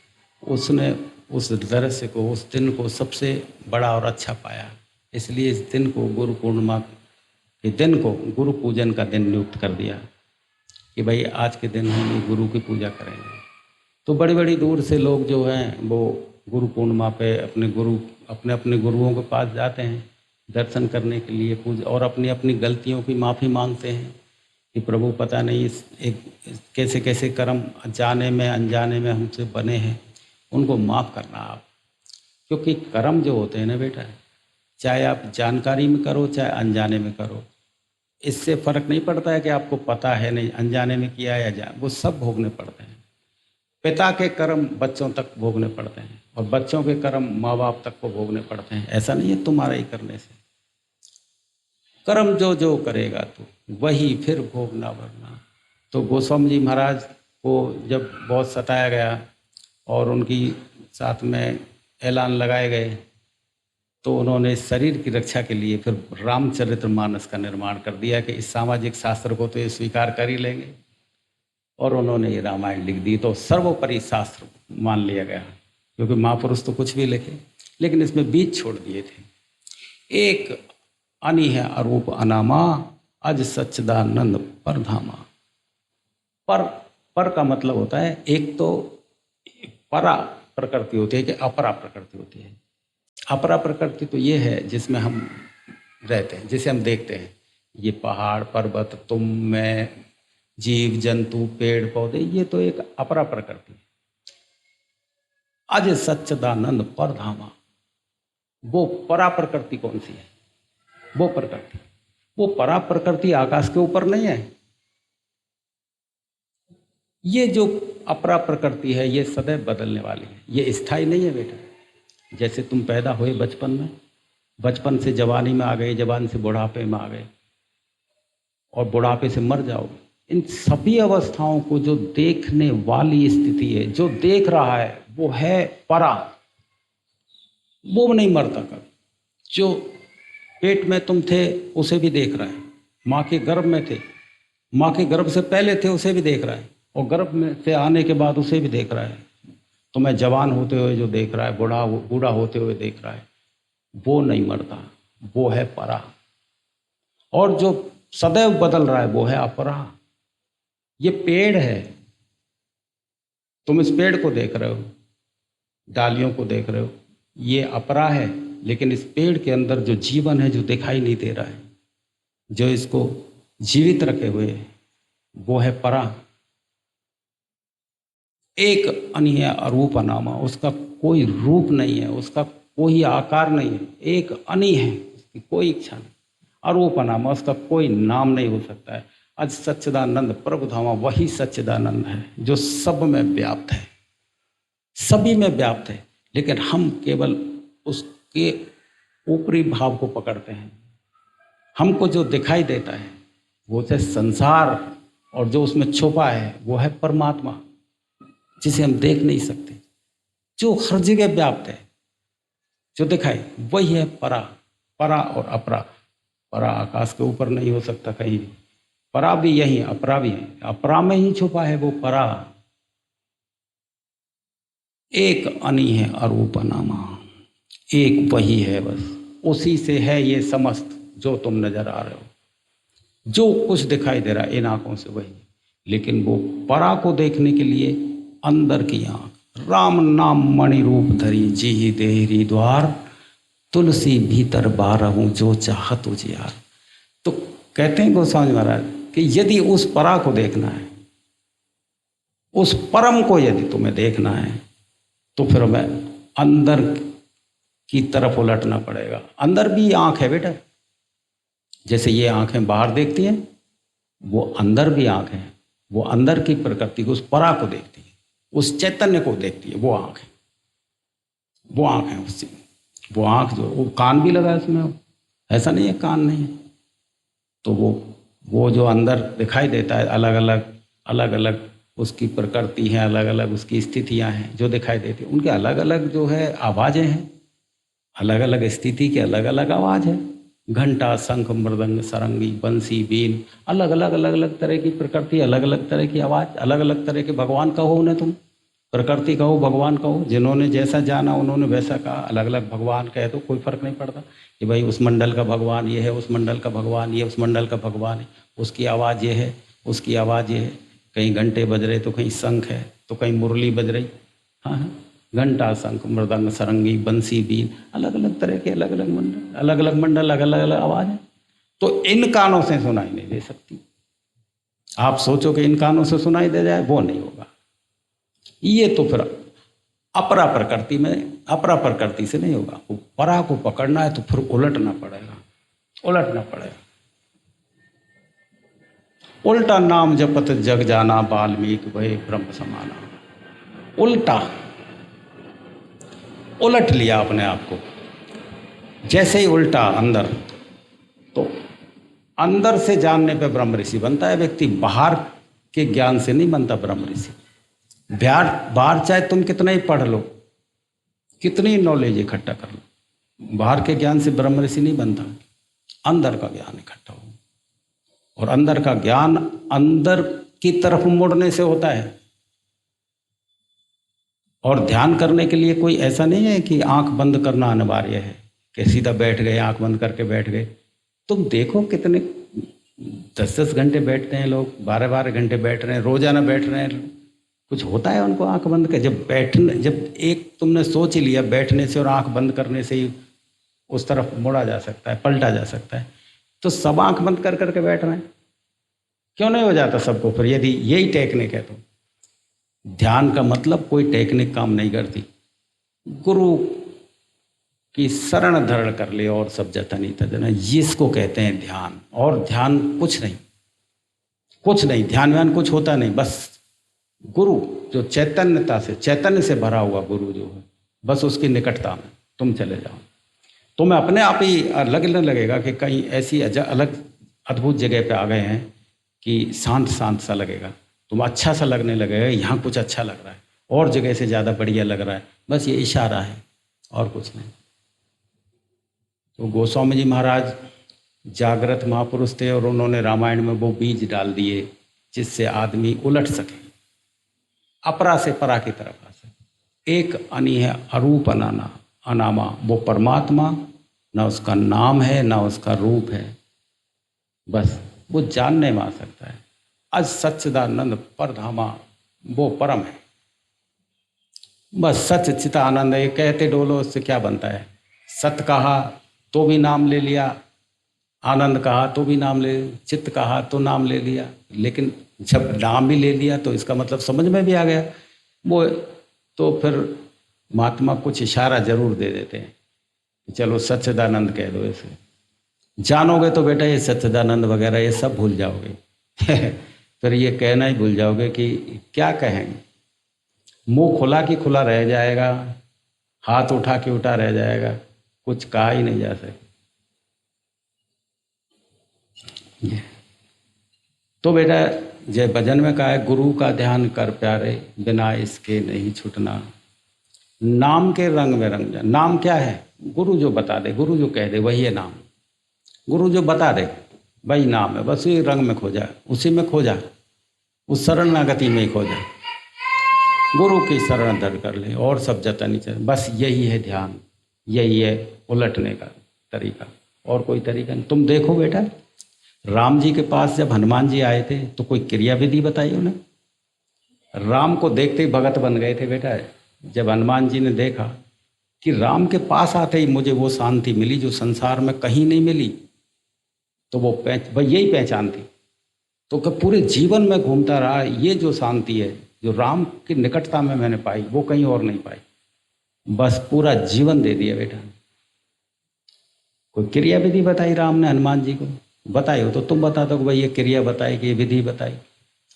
Speaker 1: उसने उस दृश्य को, उस दिन को सबसे बड़ा और अच्छा पाया। इसलिए इस दिन को, गुरु पूर्णिमा के दिन को, गुरु पूजन का दिन नियुक्त कर दिया कि भाई आज के दिन हम गुरु की पूजा करेंगे। तो बड़ी बड़ी दूर से लोग जो हैं वो गुरु पूर्णिमा पे अपने अपने गुरुओं के पास जाते हैं दर्शन करने के लिए, पूजा, और अपनी अपनी गलतियों की माफ़ी मांगते हैं कि प्रभु पता नहीं कैसे कैसे कर्म जाने में अनजाने में हमसे बने हैं, उनको माफ़ करना आप। क्योंकि कर्म जो होते हैं ना बेटा, चाहे आप जानकारी में करो चाहे अनजाने में करो, इससे फ़र्क नहीं पड़ता है कि आपको पता है नहीं, अनजाने में किया या वो सब भोगने पड़ते हैं। पिता के कर्म बच्चों तक भोगने पड़ते हैं और बच्चों के कर्म माँ बाप तक को भोगने पड़ते हैं। ऐसा नहीं है तुम्हारा ही करने से। कर्म जो जो करेगा तो वही फिर भोगना भरना। तो गोस्वामी जी महाराज को जब बहुत सताया गया और उनकी साथ में ऐलान लगाए गए, तो उन्होंने शरीर की रक्षा के लिए फिर रामचरितमानस का निर्माण कर दिया कि इस सामाजिक शास्त्र को तो ये स्वीकार कर ही लेंगे, और उन्होंने ये रामायण लिख दी। तो सर्वोपरि शास्त्र मान लिया गया, क्योंकि महापुरुष तो कुछ भी लिखे, लेकिन इसमें बीज छोड़ दिए थे। एक अनि है अरूप अनामा, अज सच्चिदानंद परधामा। पर का मतलब होता है, एक तो परा प्रकृति होती है कि अपरा प्रकृति होती है। अपरा प्रकृति तो ये है जिसमें हम रहते हैं, जिसे हम देखते हैं, ये पहाड़ पर्वत, तुम मैं, जीव जंतु पेड़ पौधे, ये तो एक अपरा प्रकृति है। अज सच्चिदानंद परधामा, वो परा प्रकृति कौन सी है? वो परा प्रकृति आकाश के ऊपर नहीं है। ये जो अपरा प्रकृति है ये सदैव बदलने वाली है, ये स्थायी नहीं है बेटा। जैसे तुम पैदा हुए बचपन में, बचपन से जवानी में आ गए, जवान से बुढ़ापे में आ गए और बुढ़ापे से मर जाओगे। इन सभी अवस्थाओं को जो देखने वाली स्थिति है, जो देख रहा है वो है परा, वो नहीं मरता कभी। जो पेट में तुम थे उसे भी देख रहा है, माँ के गर्भ में थे, माँ के गर्भ से पहले थे उसे भी देख रहा है, और गर्भ में से आने के बाद उसे भी देख रहा है। तुम्हें जवान होते हुए जो देख रहा है, बूढ़ा होते हुए देख रहा है, वो नहीं मरता, वो है परा। और जो सदैव बदल रहा है वो है अपरा। ये पेड़ है, तुम इस पेड़ को देख रहे हो, डालियों को देख रहे हो, ये अपरा है। लेकिन इस पेड़ के अंदर जो जीवन है, जो दिखाई नहीं दे रहा है, जो इसको जीवित रखे हुए है, वो है परा। एक अनिय अरूप अनामा, उसका कोई रूप नहीं है, उसका कोई आकार नहीं है, एक अनि है, उसकी कोई इच्छा नहीं। अरूप अनामा, उसका कोई नाम नहीं हो सकता है। आज सच्चिदानंद प्रभु धामा वही सच्चिदानंद है जो सब में व्याप्त है, सभी में व्याप्त है। लेकिन हम केवल उसके ऊपरी भाव को पकड़ते हैं। हमको जो दिखाई देता है वो है संसार, और जो उसमें छुपा है वो है परमात्मा, जिसे हम देख नहीं सकते, जो हर जगह व्याप्त है, जो दिखाई वही है परा। परा और अपरा, परा आकाश के ऊपर नहीं हो सकता कहीं भी, परा भी यही, अपरा भी है, अपरा में ही छुपा है वो परा। एक अनि है अरूप नामा, एक वही है, बस उसी से है ये समस्त जो तुम नजर आ रहे हो, जो कुछ दिखाई दे रहा है इन आंखों से वही। लेकिन वो परा को देखने के लिए अंदर की आंख, राम नाम मणि रूप धरी जी ही देहरी द्वार, तुलसी भीतर बारहूं जो चाहत उजियार। तो कहते हैं गोस्वामी महाराज कि यदि उस परा को देखना है, उस परम को यदि तुम्हें देखना है, तो फिर हमें अंदर की तरफ उलटना पड़ेगा। अंदर भी आंख है बेटा, जैसे ये आंखें बाहर देखती हैं, वो अंदर भी आंख है, वो अंदर की प्रकृति को, उस परा को देखती है, उस चैतन्य को देखती है, वो आंख है, वो आंख है उससे। वो आंख जो, वो कान भी लगा है उसमें, ऐसा नहीं है कान नहीं है। तो वो जो अंदर दिखाई देता है, अलग अलग उसकी प्रकृति है, अलग अलग उसकी स्थितियां हैं जो दिखाई देती है, उनके अलग अलग जो है आवाज़ें हैं, अलग अलग स्थिति के अलग अलग आवाज़ है। घंटा, शंख, मृदंग, सारंगी, बंसी, बीन, अलग अलग तरह की प्रकृति, अलग अलग तरह की आवाज़, अलग अलग तरह के भगवान कहो उन्हें, तुम प्रकृति कहो, भगवान कहो, जिन्होंने जैसा जाना उन्होंने वैसा कहा। अलग अलग भगवान कहे तो कोई फर्क नहीं पड़ता कि भाई उस मंडल का भगवान ये है, उस मंडल का भगवान ये, उस मंडल का भगवान है, उसकी आवाज़ ये है, उसकी आवाज़ ये है। कहीं घंटे बज रहे तो कहीं शंख है, तो कहीं मुरली बज रही। हाँ हाँ, घंटा, शंख, मृदंग, सारंगी, बंसी, बीन, अलग अलग तरह के अलग अलग मंडल, अलग अलग आवाज़ है। तो इन कानों से सुनाई नहीं दे सकती। आप सोचो कि इन कानों से सुनाई दे जाए, वो नहीं होगा। ये तो फिर अपरा प्रकृति में, अपरा प्रकृति से नहीं होगा। वो परा को पकड़ना है तो फिर उलटना पड़ेगा। उल्टा नाम जपत जग जाना, वाल्मीकि भय ब्रह्म समाना। उल्टा उलट लिया अपने आप को, जैसे ही उल्टा अंदर, तो अंदर से जानने पे ब्रह्म ऋषि बनता है व्यक्ति, बाहर के ज्ञान से नहीं बनता ब्रह्म ऋषि। बाहर चाहे तुम कितना ही पढ़ लो, कितनी नॉलेज इकट्ठा कर लो, बाहर के ज्ञान से ब्रह्म ऋषि नहीं बनता। अंदर का ज्ञान इकट्ठा हो, और अंदर का ज्ञान अंदर की तरफ मुड़ने से होता है। और ध्यान करने के लिए कोई ऐसा नहीं है कि आंख बंद करना अनिवार्य है, कि सीधा बैठ गए, आंख बंद करके बैठ गए। तुम देखो कितने 10-10 घंटे बैठते हैं लोग, 12-12 घंटे बैठ रहे हैं, रोजाना बैठ रहे हैं। कुछ होता है उनको आंख बंद कर? जब एक तुमने सोच ही लिया, बैठने से और आंख बंद करने से ही उस तरफ मुड़ा जा सकता है, पलटा जा सकता है, तो सब आंख बंद कर करके बैठ रहे हैं। क्यों नहीं हो जाता सबको? फिर यदि यही टेक्निक है तो ध्यान का मतलब कोई टेक्निक काम नहीं करती। गुरु की शरण धरण कर ले और सब जतन तजना, जिसको कहते हैं ध्यान। और ध्यान कुछ नहीं, ध्यान कुछ होता नहीं। बस गुरु जो चैतन्यता से, चैतन्य से भरा हुआ गुरु जो है, बस उसकी निकटता में तुम चले जाओ, तुम्हें अपने आप ही लगने लगेगा कि कहीं ऐसी अलग अद्भुत जगह पे आ गए हैं कि शांत सा लगेगा, तुम अच्छा सा लगने लगेगा, यहाँ कुछ अच्छा लग रहा है, और जगह से ज़्यादा बढ़िया लग रहा है। बस ये इशारा है और कुछ नहीं। तो गोस्वामी जी महाराज जागृत महापुरुष थे और उन्होंने रामायण में वो बीज डाल दिए जिससे आदमी उलट सके, अपरा से परा की तरफ आ सके। एक अनि है अरूप अनाना अनामा, वो परमात्मा, ना उसका नाम है ना उसका रूप है, बस वो जानने में आ सकता है। अज सच्चिदानंद परधामा, वो परम है, बस सच चिता आनंद है। कहते डोलो उससे क्या बनता है? सत कहा तो भी नाम ले लिया, आनंद कहा तो भी नाम ले, चित्त कहा तो नाम ले लिया, लेकिन जब नाम भी ले लिया तो इसका मतलब समझ में भी आ गया वो, तो फिर महात्मा कुछ इशारा जरूर दे देते हैं, चलो सच्चिदानंद कह दो। इसे जानोगे तो बेटा ये सच्चिदानंद वगैरह ये सब भूल जाओगे फिर ये कहना ही भूल जाओगे कि क्या कहेंगे। मुंह खुला कि खुला रह जाएगा, हाथ उठा के उठा रह जाएगा, कुछ कहा ही नहीं जा सकता। तो बेटा जय भजन में कहा है, गुरु का ध्यान कर प्यारे, बिना इसके नहीं छूटना। नाम के रंग में रंग जा। नाम क्या है? गुरु जो बता दे, गुरु जो कह दे वही है नाम। गुरु जो बता दे वही नाम है, बस उसी रंग में खो जा, उसी में खो जा, उस शरणागति में ही खो जा, गुरु की शरण धर कर ले और सब जतन ही चल। बस यही है ध्यान, यही है उलटने का तरीका, और कोई तरीका नहीं। तुम देखो बेटा, राम जी के पास जब हनुमान जी आए थे तो कोई क्रिया विधि बताई उन्हें? राम को देखते ही भगत बन गए थे बेटा। जब हनुमान जी ने देखा कि राम के पास आते ही मुझे वो शांति मिली जो संसार में कहीं नहीं मिली, तो वो यही पहचान थी। तो कि पूरे जीवन में घूमता रहा, ये जो शांति है जो राम की निकटता में मैंने पाई वो कहीं और नहीं पाई। बस पूरा जीवन दे दिया बेटा। कोई क्रिया विधि बताई राम ने हनुमान जी को? बताई हो तो तुम बता दो कि भाई ये क्रिया बताई कि ये विधि बताई।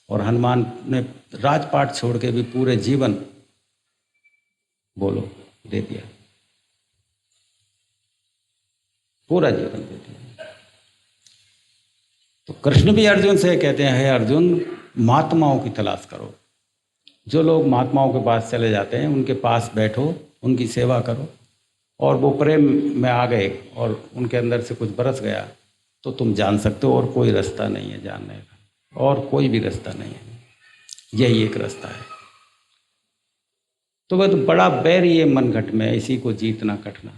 Speaker 1: और हनुमान ने राजपाट छोड़ के भी पूरे जीवन बोलो दे दिया, पूरा जीवन दे दिया। तो कृष्ण भी अर्जुन से कहते हैं, हे अर्जुन महात्माओं की तलाश करो। जो लोग महात्माओं के पास चले जाते हैं उनके पास बैठो, उनकी सेवा करो, और वो प्रेम में आ गए और उनके अंदर से कुछ बरस गया तो तुम जान सकते हो। और कोई रास्ता नहीं है जानने का, और कोई भी रास्ता नहीं है, यही एक रास्ता है। तो वह तो बड़ा बैर ये मन घट में, इसी को जीतना कठिना।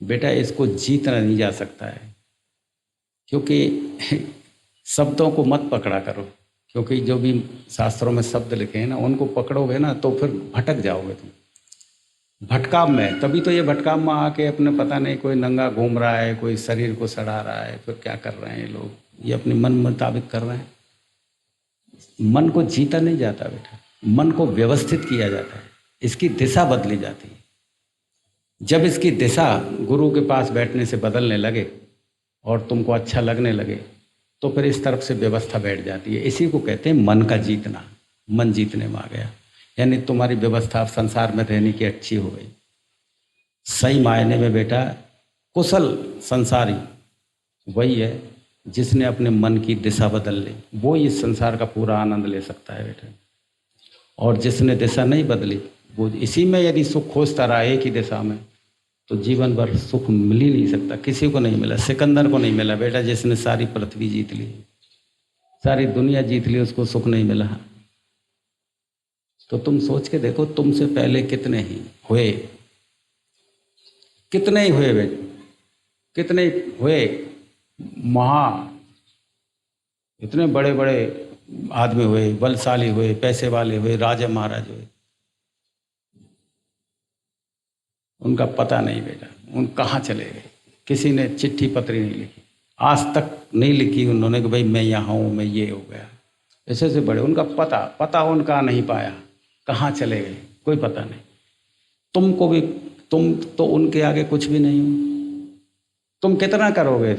Speaker 1: बेटा इसको जीतना नहीं जा सकता है, क्योंकि शब्दों को मत पकड़ा करो, क्योंकि जो भी शास्त्रों में शब्द लिखे हैं ना उनको पकड़ोगे ना तो फिर भटक जाओगे तुम भटकाव में। तभी तो ये भटकाव में आके अपने पता नहीं कोई नंगा घूम रहा है, कोई शरीर को सड़ा रहा है, फिर क्या कर रहे हैं लोग, ये अपने मन मुताबिक कर रहे हैं। मन को जीता नहीं जाता बेटा, मन को व्यवस्थित किया जाता है, इसकी दिशा बदली जाती है। जब इसकी दिशा गुरु के पास बैठने से बदलने लगे और तुमको अच्छा लगने लगे तो फिर इस तरफ से व्यवस्था बैठ जाती है। इसी को कहते हैं मन का जीतना। मन जीतने में आ गया, यानी तुम्हारी व्यवस्था संसार में रहने की अच्छी हो गई। सही मायने में बेटा कुशल संसारी वही है जिसने अपने मन की दिशा बदल ली, वो इस संसार का पूरा आनंद ले सकता है बेटा। और जिसने दिशा नहीं बदली वो इसी में यदि सुख खोजता रहा एक ही दिशा में तो जीवन भर सुख मिल ही नहीं सकता। किसी को नहीं मिला, सिकंदर को नहीं मिला बेटा, जिसने सारी पृथ्वी जीत ली, सारी दुनिया जीत ली, उसको सुख नहीं मिला। तो तुम सोच के देखो, तुमसे पहले कितने ही हुए, कितने ही हुए बेटे, कितने हुए इतने बड़े बड़े आदमी हुए, बलशाली हुए, पैसे वाले हुए, राजा महाराज हुए, उनका पता नहीं बेटा, उन कहाँ चले गए। किसी ने चिट्ठी पत्री नहीं लिखी, आज तक नहीं लिखी उन्होंने कि भाई मैं यहाँ हूँ, मैं ये हो गया, ऐसे से बड़े। उनका पता उनका नहीं पाया, कहाँ चले गए कोई पता नहीं। तुमको भी, तुम तो उनके आगे कुछ भी नहीं हो। तुम कितना करोगे,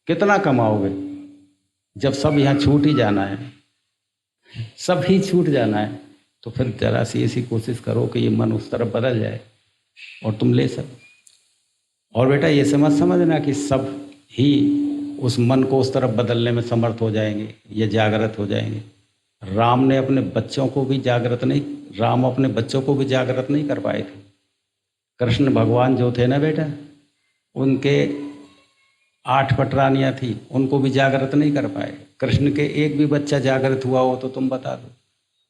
Speaker 1: कितना कमाओगे, जब सब यहाँ छूट ही जाना है, सब ही छूट जाना है। तो फिर जरा सी ऐसी कोशिश करो कि ये मन उस तरफ बदल जाए और तुम ले सको। और बेटा ये समझना कि सब ही उस मन को उस तरफ बदलने में समर्थ हो जाएंगे, ये जागृत हो जाएंगे। राम ने अपने बच्चों को भी जागृत नहीं, राम अपने बच्चों को भी जागृत नहीं कर पाए थे। कृष्ण भगवान जो थे ना बेटा, उनके 8 पटरानियाँ थी, उनको भी जागृत नहीं कर पाए। कृष्ण के एक भी बच्चा जागृत हुआ हो तो तुम बता दो।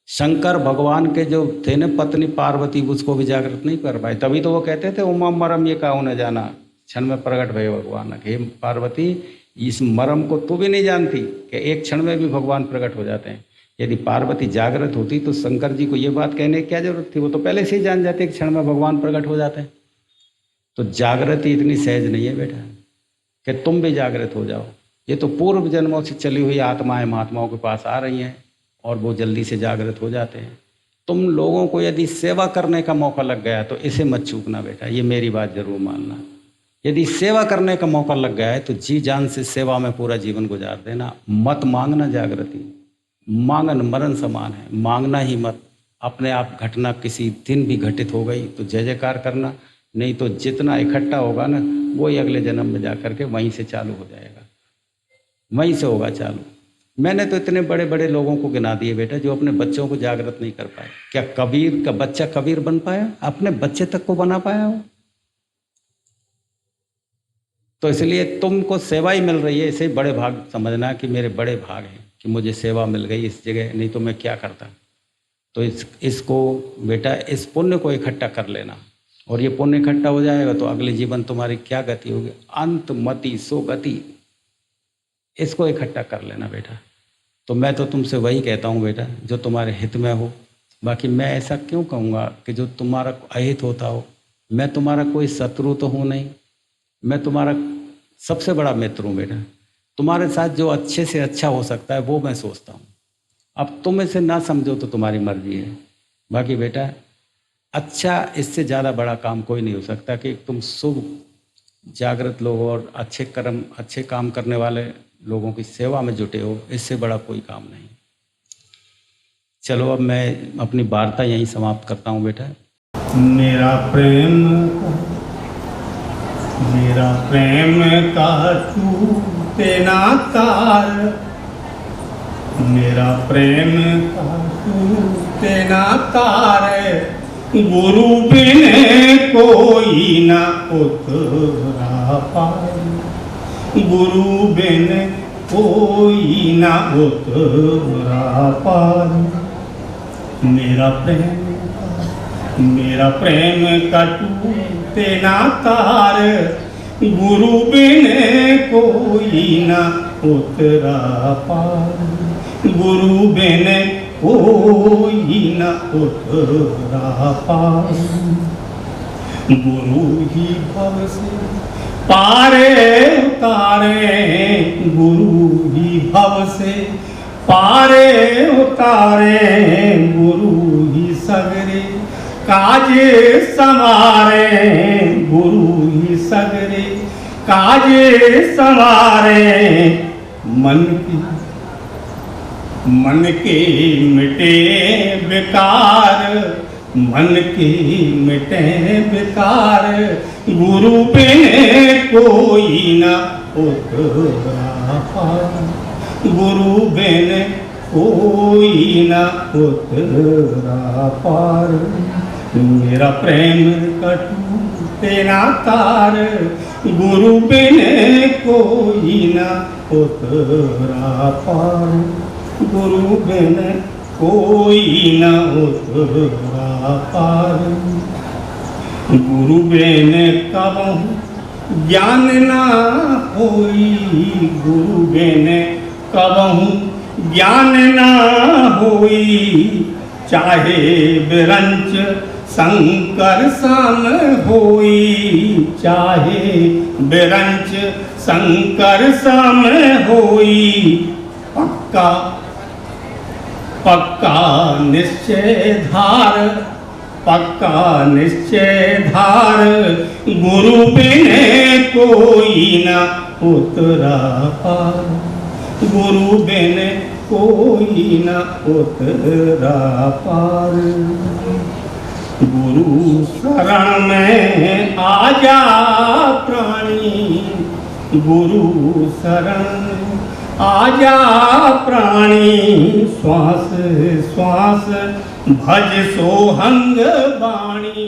Speaker 1: शंकर भगवान के जो थे न पत्नी पार्वती, उसको भी जागृत नहीं कर पाए। तभी तो वो कहते थे उमा मरम ये काहू न जाना, क्षण में प्रकट भय भगवान। हे पार्वती, इस मरम को तू भी नहीं जानती कि एक क्षण में भी भगवान प्रकट हो जाते हैं। यदि पार्वती जागृत होती तो शंकर जी को ये बात कहने की क्या जरूरत थी, वो तो पहले से ही जान जाते कि क्षण में भगवान प्रकट हो जाते हैं। तो जागृति इतनी सहज नहीं है बेटा कि तुम भी जागृत हो जाओ। ये तो पूर्व जन्मों से चली हुई आत्माएं महात्माओं के पास आ रही हैं और वो जल्दी से जागृत हो जाते हैं। तुम लोगों को यदि सेवा करने का मौका लग गया तो इसे मत चूकना बेटा, ये मेरी बात जरूर मानना। यदि सेवा करने का मौका लग गया है तो जी जान से सेवा में पूरा जीवन गुजार देना। मत मांगना जागृति, मांगन मरण समान है, मांगना ही मत। अपने आप घटना किसी दिन भी घटित हो गई तो जय जयकार करना, नहीं तो जितना इकट्ठा होगा ना वही अगले जन्म में जाकर के वहीं से चालू हो जाएगा, वहीं से होगा चालू। मैंने तो इतने बड़े बड़े लोगों को गिना दिए बेटा जो अपने बच्चों को जागृत नहीं कर पाए। क्या कबीर का बच्चा कबीर बन पाया? अपने बच्चे तक को बना पाया हो? तो इसलिए तुमको सेवा ही मिल रही है, इसे बड़े भाग समझना कि मेरे बड़े भाग हैं कि मुझे सेवा मिल गई इस जगह, नहीं तो मैं क्या करता। तो इसको बेटा, इस पुण्य को इकट्ठा कर लेना, और ये पुण्य इकट्ठा हो जाएगा तो अगले जीवन तुम्हारी क्या गति होगी, अंत मति सो गति। इसको इकट्ठा कर लेना बेटा। तो मैं तो तुमसे वही कहता हूँ बेटा जो तुम्हारे हित में हो। बाकी मैं ऐसा क्यों कहूँगा कि जो तुम्हारा अहित होता हो। मैं तुम्हारा कोई शत्रु तो हूँ नहीं, मैं तुम्हारा सबसे बड़ा मित्र हूँ बेटा। तुम्हारे साथ जो अच्छे से अच्छा हो सकता है वो मैं सोचता हूँ। अब तुम इसे ना समझो तो तुम्हारी मर्जी है। बाकी बेटा अच्छा, इससे ज़्यादा बड़ा काम कोई नहीं हो सकता कि तुम शुभ जागृत लोग और अच्छे कर्म अच्छे काम करने वाले लोगों की सेवा में जुटे हो, इससे बड़ा कोई काम नहीं। चलो अब मैं अपनी वार्ता यहीं समाप्त करता हूँ बेटा।
Speaker 2: मेरा प्रेम का टूटे ना तार, मेरा प्रेम का टूटे ना तार, गुरु बिन कोई ना उतरा पार, गुरु बिन कोई ना उतरा पार। मेरा प्रेम का टूटे ना तार, गुरु बिन कोई ना उतरा पार, गुरु बिन कोई न उतरा पार। गुरु ही भव से पारे उतारे, गुरु ही भव से पारे उतारे, गुरु ही सगरे काज संवारे, गुरु ही सगरे काज संवारे। मन के मिटे विकार, मन के मिटे विकार, गुरु बिन कोई न उतरा पार, गुरु बिन कोई न उतरा पार। मेरा प्रेम का टूटे ना तार, गुरु बिन कोई न उतरा पार, गुरु बिन कोई न उतरा पार। गुरु बिन कबहु ज्ञान ना होई, गुरु बिन कबहु ज्ञान ना होई, चाहे बिरंच शंकर सम होई, चाहे बिरंच शंकर सम होई। पक्का पक्का निश्चय धार, पक्का निश्चय धार, गुरु बिन कोई न उतरा पार, गुरु बिन कोई न उतरा पार। गुरु शरण में आजा प्राणी, गुरु शरण आजा प्राणी, श्वास श्वास भज सोहंग बाणी।